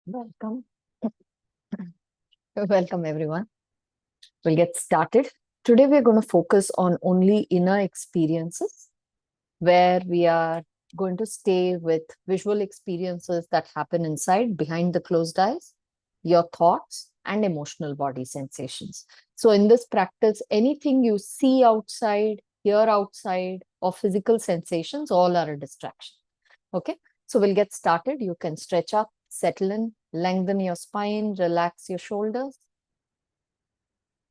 Welcome. Welcome, everyone. We'll get started. Today, we're going to focus on only inner experiences, where we are going to stay with visual experiences that happen inside, behind the closed eyes, your thoughts, and emotional body sensations. So, in this practice, anything you see outside, hear outside, or physical sensations, all are a distraction. Okay, so we'll get started. You can stretch up, settle in, lengthen your spine, relax your shoulders.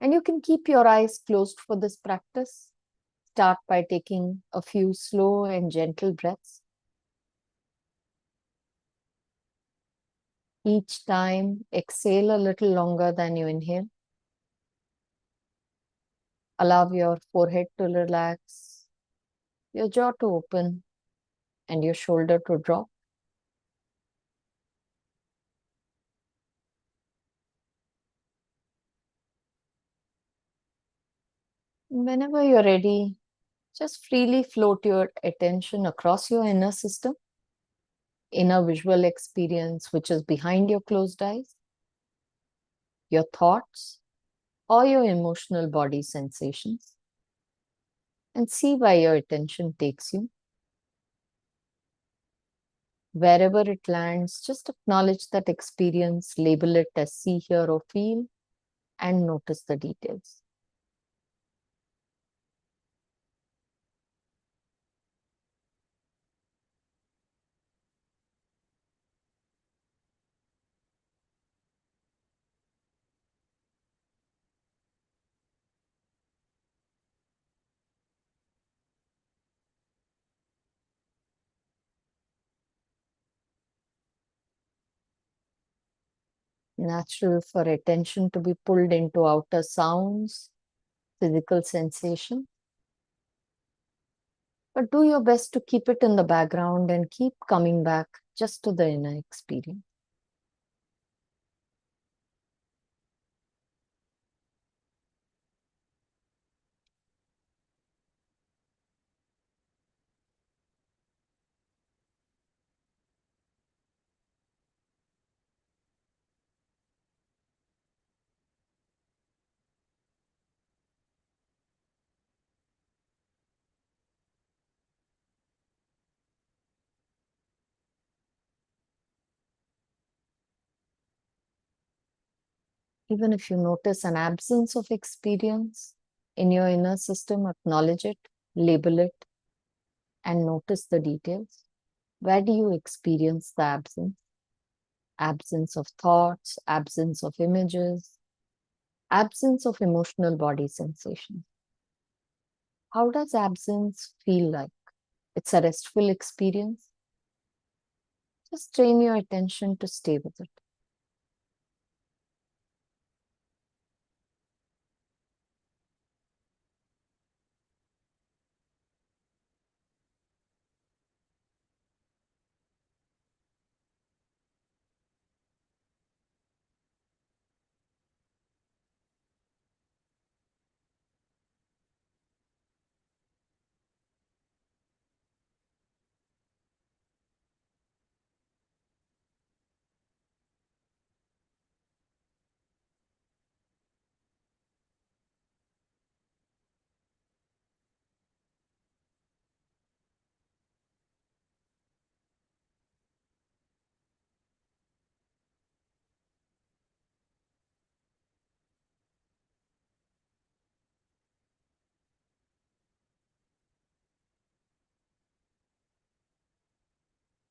And you can keep your eyes closed for this practice. Start by taking a few slow and gentle breaths. Each time, exhale a little longer than you inhale. Allow your forehead to relax, your jaw to open, and your shoulder to drop. Whenever you're ready, just freely float your attention across your inner system, inner visual experience, which is behind your closed eyes, your thoughts, or your emotional body sensations, and see where your attention takes you. Wherever it lands, just acknowledge that experience, label it as see, hear, or feel, and notice the details. Natural for attention to be pulled into outer sounds, physical sensation. But do your best to keep it in the background and keep coming back just to the inner experience. Even if you notice an absence of experience in your inner system, acknowledge it, label it, and notice the details. Where do you experience the absence? Absence of thoughts, absence of images, absence of emotional body sensations. How does absence feel like? It's a restful experience. Just train your attention to stay with it.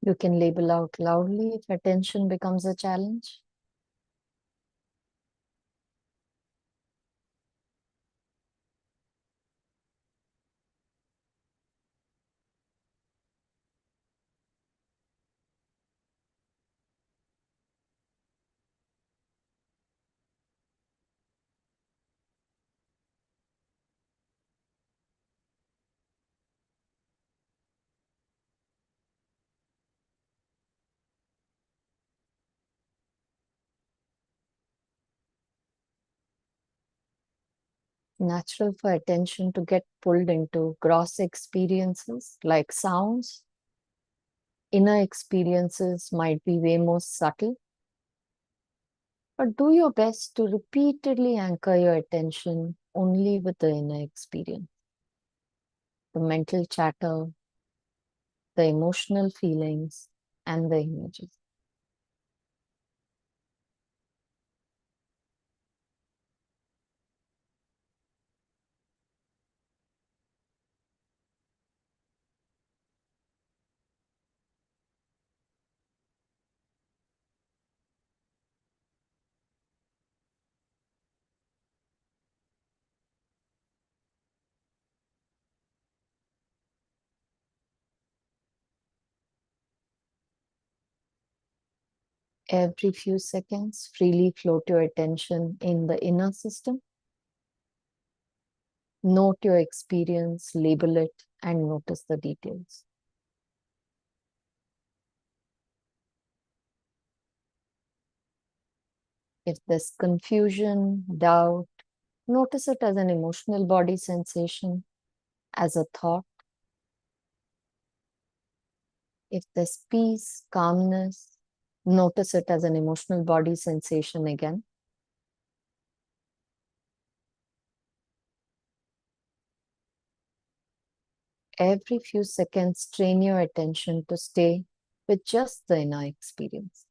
You can label out loudly if attention becomes a challenge. Natural for attention to get pulled into gross experiences like sounds. Inner experiences might be way more subtle. But do your best to repeatedly anchor your attention only with the inner experience, the mental chatter, the emotional feelings, and the images. Every few seconds, freely float your attention in the inner system. Note your experience, label it, and notice the details. If there's confusion, doubt, notice it as an emotional body sensation, as a thought. If there's peace, calmness, notice it as an emotional body sensation again. Every few seconds, train your attention to stay with just the inner experience.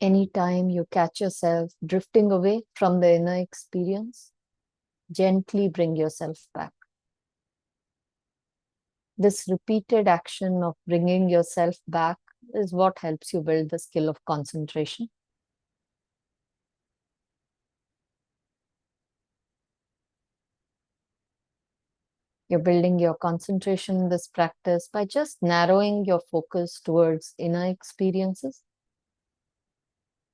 Anytime you catch yourself drifting away from the inner experience, gently bring yourself back. This repeated action of bringing yourself back is what helps you build the skill of concentration. You're building your concentration in this practice by just narrowing your focus towards inner experiences.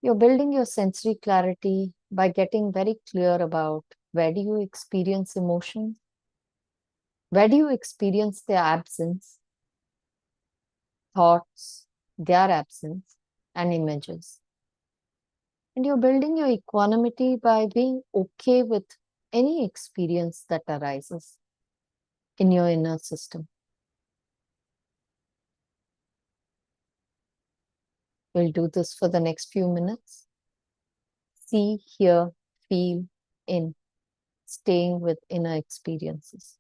You're building your sensory clarity by getting very clear about where do you experience emotions, where do you experience their absence, thoughts, their absence, and images. And you're building your equanimity by being okay with any experience that arises in your inner system. We'll do this for the next few minutes. See, hear, feel, in, staying with inner experiences.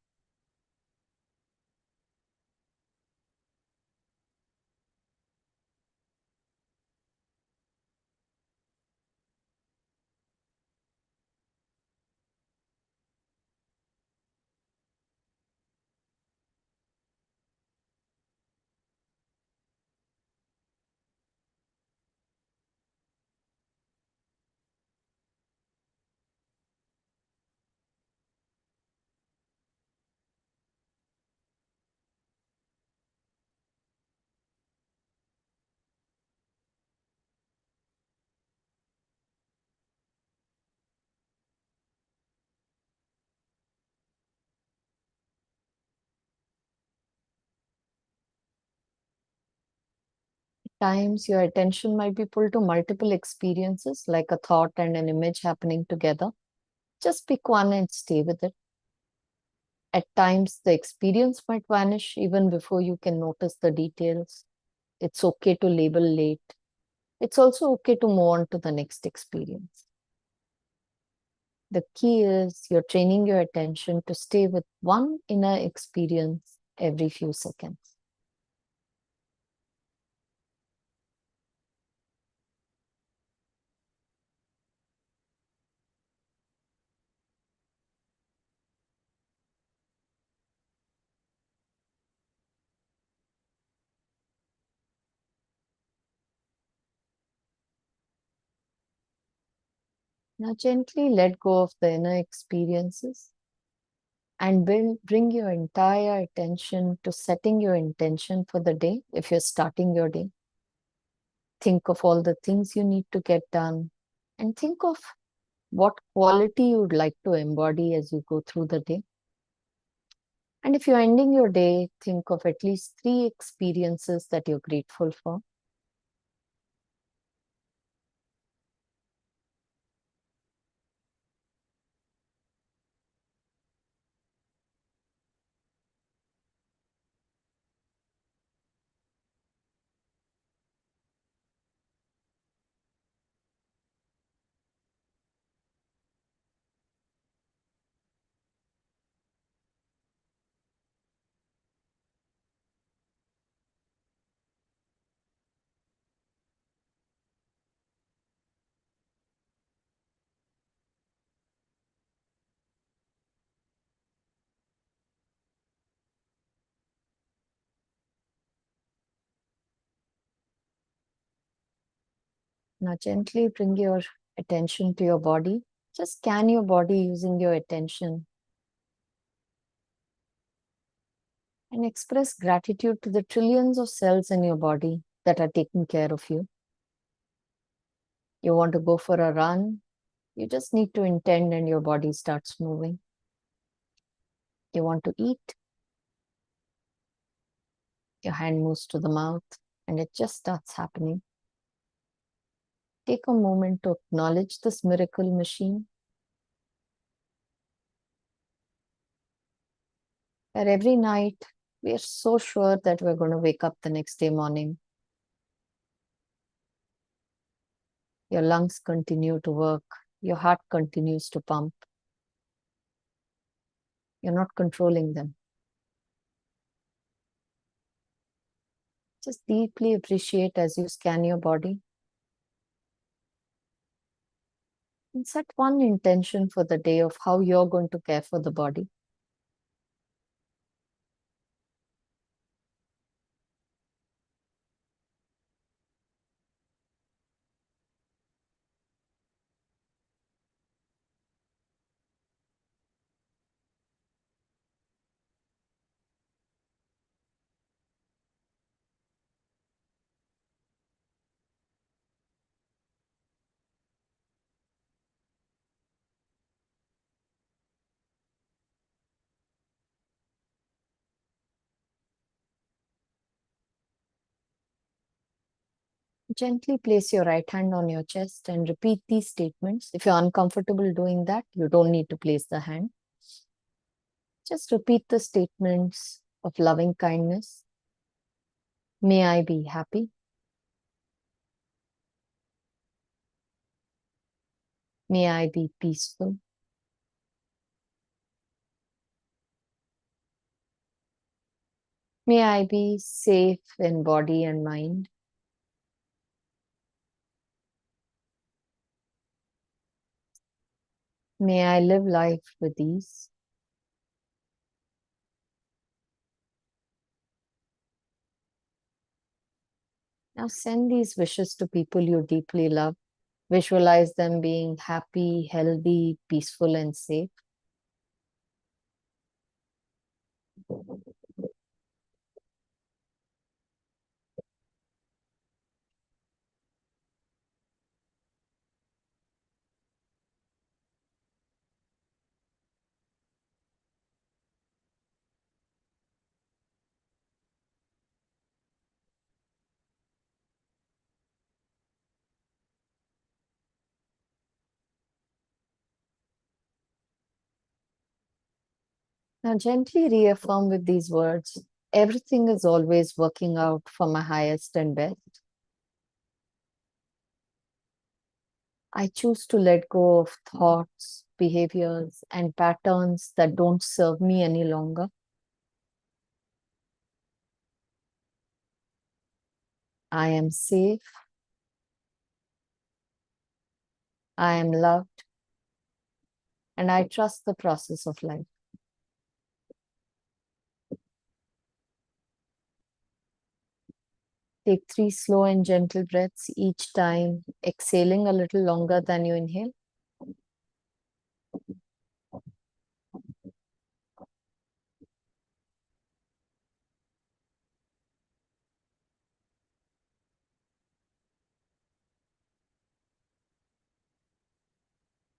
Times your attention might be pulled to multiple experiences, like a thought and an image happening together. Just pick one and stay with it. At times, the experience might vanish even before you can notice the details. It's okay to label late. It's also okay to move on to the next experience. The key is you're training your attention to stay with one inner experience every few seconds. Now gently let go of the inner experiences and bring your entire attention to setting your intention for the day. If you're starting your day, think of all the things you need to get done and think of what quality you would like to embody as you go through the day. And if you're ending your day, think of at least 3 experiences that you're grateful for. Now gently bring your attention to your body. Just scan your body using your attention and express gratitude to the trillions of cells in your body that are taking care of you. You want to go for a run, you just need to intend and your body starts moving. You want to eat, your hand moves to the mouth and it just starts happening. Take a moment to acknowledge this miracle machine where every night we are so sure that we're going to wake up the next day morning. Your lungs continue to work, your heart continues to pump. You're not controlling them. Just deeply appreciate as you scan your body and set one intention for the day of how you're going to care for the body. Gently place your right hand on your chest and repeat these statements. If you're uncomfortable doing that, you don't need to place the hand. Just repeat the statements of loving kindness. May I be happy. May I be peaceful. May I be safe in body and mind. May I live life with ease. Now send these wishes to people you deeply love. Visualize them being happy, healthy, peaceful, and safe. Now gently reaffirm with these words, everything is always working out for my highest and best. I choose to let go of thoughts, behaviors, and patterns that don't serve me any longer. I am safe. I am loved. And I trust the process of life. Take 3 slow and gentle breaths each time, exhaling a little longer than you inhale.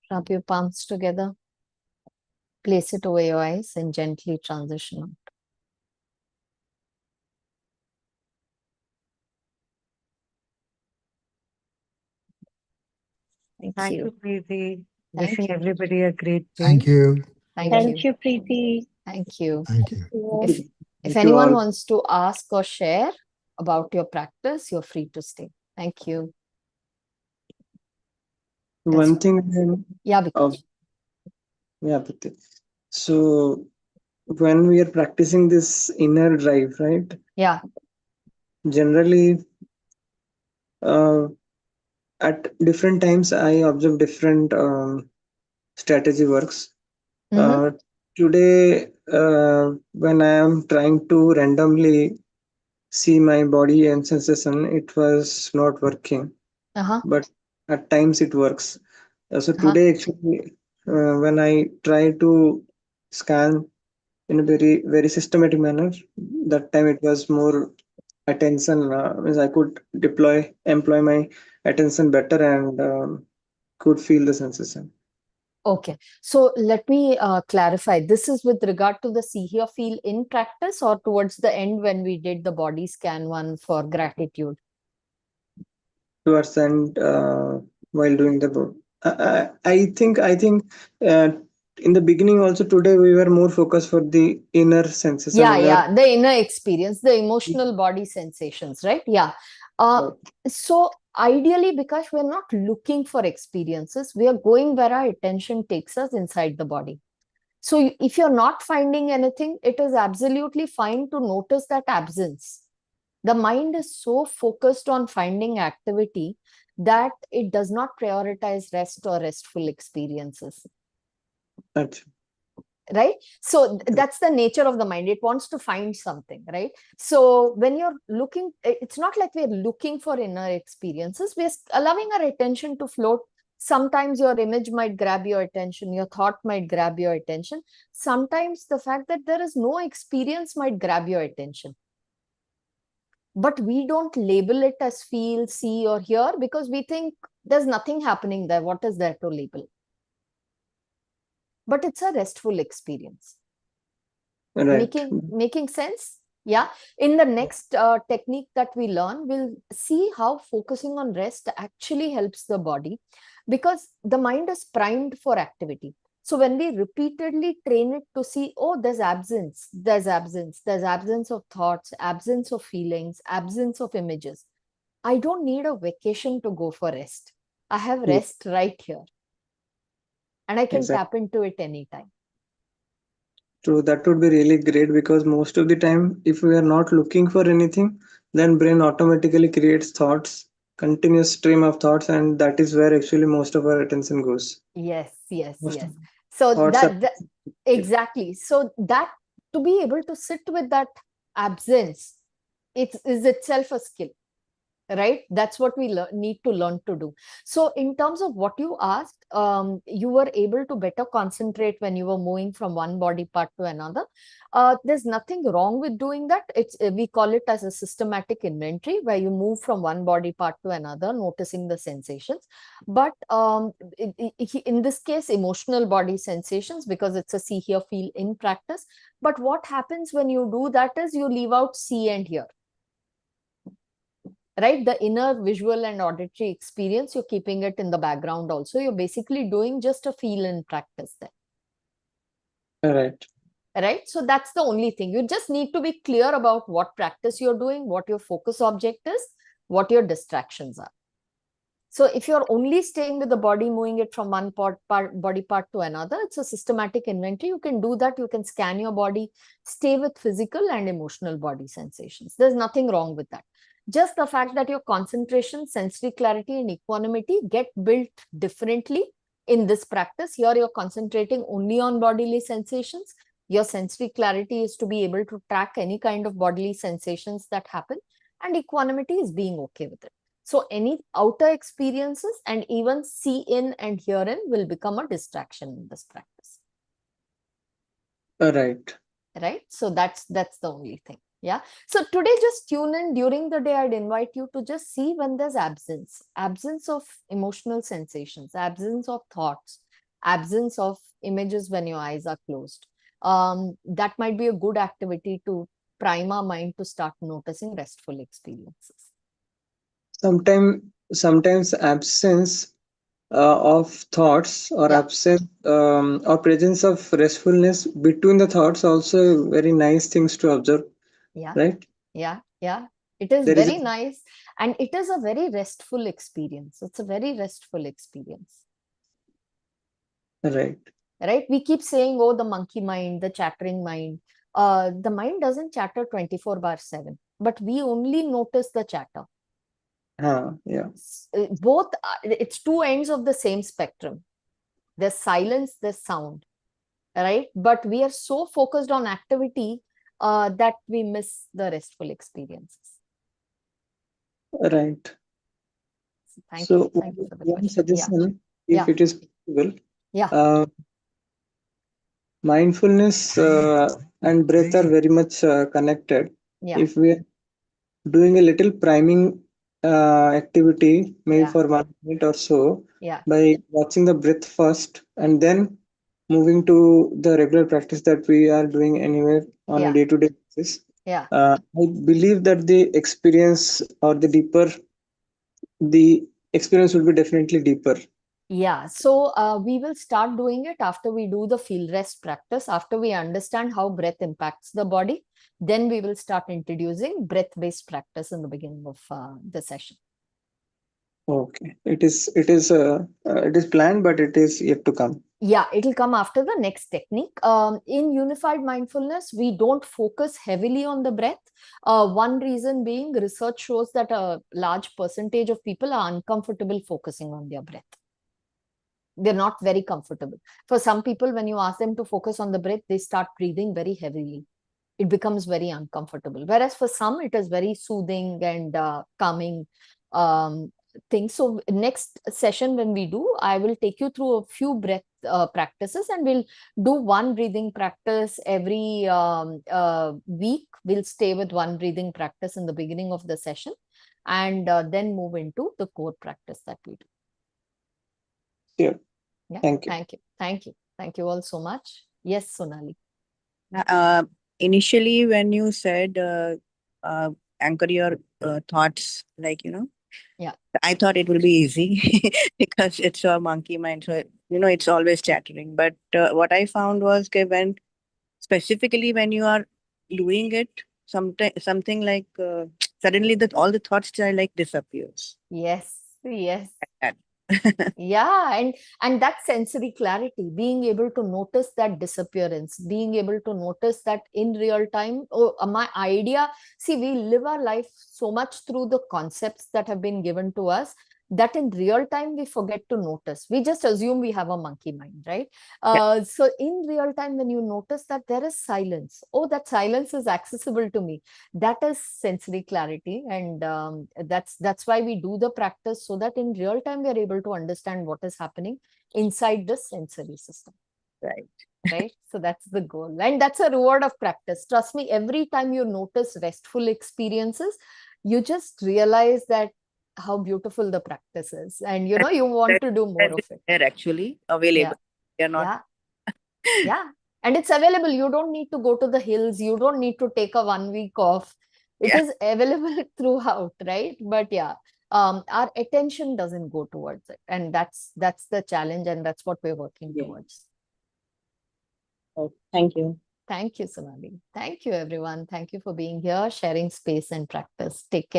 Rub your palms together. Place it over your eyes and gently transition out. Thank you. Preeti. Thank Wishing you. everybody a great day. Thank you. Thank you. Preeti. Thank you. Thank you. If Thank you anyone all. wants to ask or share about your practice, you're free to stay. Thank you. One thing, Yeah, uh, because yeah, Priti. So when we are practicing this inner drive, right? yeah. Generally, uh, at different times, I observe different strategy works. Mm-hmm. Uh, Today, when I am trying to randomly see my body and sensation, it was not working. Uh-huh. But at times it works. So Uh-huh. today, actually, when I try to scan in a very systematic manner, that time it was more attention. Means I could employ my attention better and could feel the sensation. Okay. So let me clarify. This is with regard to the see, hear, feel in practice or towards the end when we did the body scan one for gratitude? Towards and while doing the I think uh, in the beginning also today we were more focused for the inner sensation Yeah, in our yeah. The inner experience, the emotional body sensations, right? Yeah. Uh, so ideally, because we're not looking for experiences, we are going where our attention takes us inside the body. So if you're not finding anything, it is absolutely fine to notice that absence. The mind is so focused on finding activity that it does not prioritize rest or restful experiences. Achha. Right? So that's the nature of the mind. It wants to find something, right? So when you're looking, it's not like we're looking for inner experiences. We're allowing our attention to float. Sometimes your image might grab your attention, your thought might grab your attention. Sometimes the fact that there is no experience might grab your attention. But we don't label it as feel, see, or hear because we think there's nothing happening there. What is there to label? But it's a restful experience. Right. Making sense? Yeah. In the next technique that we learn, we'll see how focusing on rest actually helps the body because the mind is primed for activity. So when we repeatedly train it to see, oh, there's absence, there's absence, there's absence of thoughts, absence of feelings, absence of images. I don't need a vacation to go for rest. I have Yeah, rest right here and I can exactly. tap into it anytime. So that would be really great because most of the time, if we are not looking for anything, then brain automatically creates thoughts, continuous stream of thoughts, and that is where actually most of our attention goes. Yes, yes, Most of yes. So thoughts are that exactly. So that to be able to sit with that absence, it is itself a skill, right? That's what we need to learn to do. So in terms of what you asked, you were able to better concentrate when you were moving from one body part to another. There's nothing wrong with doing that. It's we call it as a systematic inventory where you move from one body part to another, noticing the sensations. But in this case, emotional body sensations because it's a see, hear, feel in practice. But what happens when you do that is you leave out see and hear, right? The inner visual and auditory experience, you're keeping it in the background also. You're basically doing just a feel in practice there, right. right? So that's the only thing. You just need to be clear about what practice you're doing, what your focus object is, what your distractions are. So if you're only staying with the body, moving it from one body part to another, it's a systematic inventory. You can do that. You can scan your body, stay with physical and emotional body sensations. There's nothing wrong with that. Just the fact that your concentration, sensory clarity, and equanimity get built differently in this practice. Here you're concentrating only on bodily sensations. Your sensory clarity is to be able to track any kind of bodily sensations that happen, and equanimity is being okay with it. So any outer experiences and even see in and hear in will become a distraction in this practice. Right. Right? So that's the only thing. Yeah. So today just tune in during the day. I'd invite you to just see when there's absence of emotional sensations, absence of thoughts, absence of images when your eyes are closed. That might be a good activity to prime our mind to start noticing restful experiences. Sometimes absence of thoughts, or Yeah, absence or presence of restfulness between the thoughts, also very nice things to observe, yeah, right? yeah. It is There is very nice, and it is a very restful experience. It's a very restful experience. right. Right, we keep saying, oh, the monkey mind, the chattering mind. The mind doesn't chatter 24/7, but we only notice the chatter. Yeah. Both it's two ends of the same spectrum. There's silence, there's sound, right? But we are so focused on activity that we miss the restful experiences. Right. So So thank you for the one question. Yeah, suggestion, if yeah, it is possible, yeah, uh, mindfulness and breath are very much connected. yeah, If we are doing a little priming activity, maybe yeah, for 1 minute or so, yeah, by watching the breath first and then moving to the regular practice that we are doing anywhere on a yeah, day-to-day basis, yeah. I believe that the experience, or the experience will be definitely deeper. Yeah, so we will start doing it after we do the field rest practice, after we understand how breath impacts the body. Then we will start introducing breath-based practice in the beginning of the session. Okay, it is planned, but it is yet to come. Yeah, it'll come after the next technique. In unified mindfulness, we don't focus heavily on the breath. One reason being, research shows that a large percentage of people are uncomfortable focusing on their breath. They're not very comfortable. For some people, when you ask them to focus on the breath, they start breathing very heavily. It becomes very uncomfortable. Whereas for some, it is very soothing and calming thing. So next session when we do, I will take you through a few breath practices, and we'll do one breathing practice every week. We'll stay with one breathing practice in the beginning of the session, and then move into the core practice that we do. Sure. Yeah, Thank you. thank you. Thank you. Thank you all so much. Yes, Sonali. Uh, Initially, when you said uh, anchor your thoughts, like, Yeah. I thought it will be easy because it's your monkey mind. So, it's always chattering. But what I found was that specifically when you are doing it, something like suddenly that all the thoughts are like disappears. Yes. Yes. Like that. Yeah, and that sensory clarity, being able to notice that disappearance, being able to notice that in real time. Oh, my idea, see, we live our life so much through the concepts that have been given to us, that in real time we forget to notice. We just assume we have a monkey mind, right? Yeah, So in real time, when you notice that there is silence, oh, that silence is accessible to me, that is sensory clarity. And that's why we do the practice, so that in real time we are able to understand what is happening inside the sensory system. right. Right, so that's the goal, and that's a reward of practice. Trust me, every time you notice restful experiences, you just realize that how beautiful the practice is, and you want That, to do more that of is it. there actually Yeah, available. They're not. yeah, yeah. And it's available. You don't need to go to the hills. You don't need to take a 1 week off. It Yeah. is available throughout, right? But yeah, our attention doesn't go towards it. And that's the challenge, and that's what we're working Yeah. towards. Oh, thank you. Thank you, Sonali. Thank you, everyone. Thank you for being here, sharing space and practice. Take care.